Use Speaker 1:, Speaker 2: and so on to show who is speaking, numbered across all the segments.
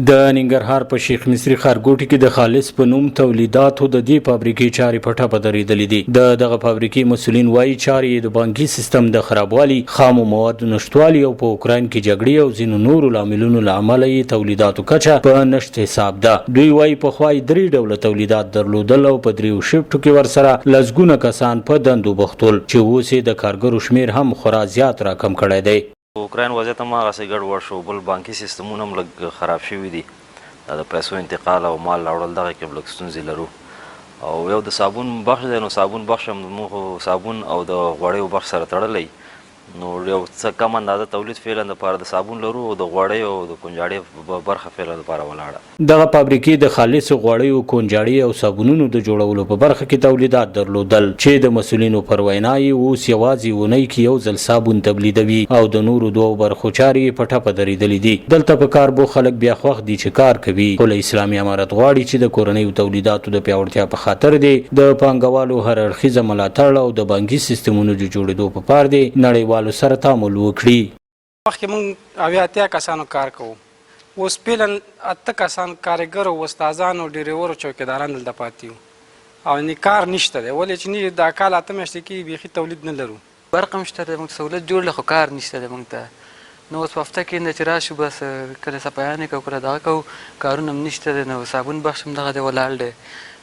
Speaker 1: د ننګرهار په شیخ مصری ښارګوټي کې د خالص په نوم تولیداتو د دې فابریکې چارې په ټپه درېدلې دي. دغه فابریکې مسؤلین وایي چارې د بانکي سیستم د خرابوالي، خامو موادو نشتوالي او په اوکراین کې جګړې او ځینو نورو لاملونو له امله یې تولیداتو کچه په نشت حساب ده. دوی وایي پخوا یې 3 ډوله تولیدات درلودل او په 3 شفټو کې ورسره لسګونه کسان په دندو بوختول چې اوس یې د کارګرو شمیر هم خورا زیات راکم کړی دی.
Speaker 2: اوکراین وضعیت هم هغسې ګډوډ شو، بل بانکي سیستمونه هم لږ خراب شوي دي. د پیسو انتقال او مال راوړل دغه کې هم لږ ستونزې لرو. او یو د صابون بخش دی، نو صابون بخش هم موږ صابون او د غوړیو بخش سره تړلی، نو یو څه کم اندازه تولید فعلا دپاره د صابون لرو او د غوړیو او د کنجاړې برخه فعلا دپاره ولاړه.
Speaker 1: دغه فابریکې د خالصو غوړیو، کنجاړې او صابونونو د جوړولو په برخه کې تولیدات درلودل چې د مسؤلینو پر وینا یې اوس یوازې اونۍ کې یو ځل صابون تولیدوي او د نورو 2 برخو چارې په ټپه درېدلې دي. دلته په کار بو خلک بیا خوښ دي چې کار کوي، خو له اسلامي امارت غواړي چې د کورنیو تولیداتو د پیاوړتیا په خاطر دی د پانګوالو هر اړخیزه ملاتړ او د بانکي سیستمونو د جوړېدو په پار دی نړیوالو سره تعامل وکړي.
Speaker 3: مخکې موږ 80 کسانو کار کوو، اوس فعلا 8 کسان کارګر او استادان او ډریور او چوکیداران دلته پاتې یو او کار نشته دی. ولې چې دا کال 8 میاشتې کې بیخي تولید نه لرو،
Speaker 4: برق هم شته دی، موږ سهولت جوړ خو کار نشته دی موږ ته. نو اوس په هفته کې چې راشو بس کله صفایانې کوو کله دغه کوو، کارونه هم نشته دی. نو صابون بخش هم دغه دی ولاړ دی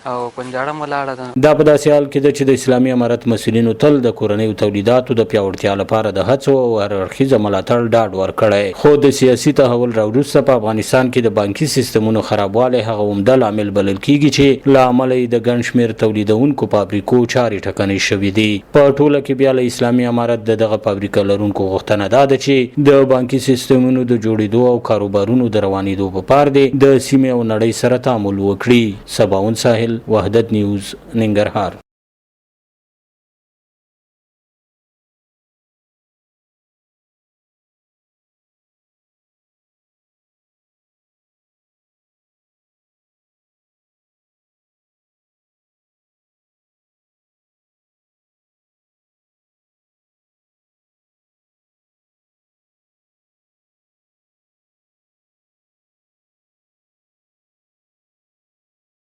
Speaker 4: او کنجاړه هم ولاړه ده.
Speaker 1: دا په داسې حال کې ده چې د اسلامي امارت مسؤلینو تل د کورنیو تولیداتو د پیاوړتیا لپاره د هڅو او هر اړخیزه ملاتړ ډاډ ورکړی، خو د سیاسي تحول راوروسته په افغانستان کې د بانکي سیستمونو خرابوالی هغه عمده لامل بلل کیږي چې له امله یې د ګڼ شمېر تولیدونکو فابریکو چارې ټکنۍ شوې دي. په ټوله کې بیا له اسلامي امارت دغه فابریکه لرونکو غوښتنه دا ده چې د بانکي سیستمونو د جوړېدو او کاروبارونو د روانېدو په پار دی د سیمې او نړۍ سره تعامل وکړي. سباون ساحل، وحدت نیوز، ننګرهار.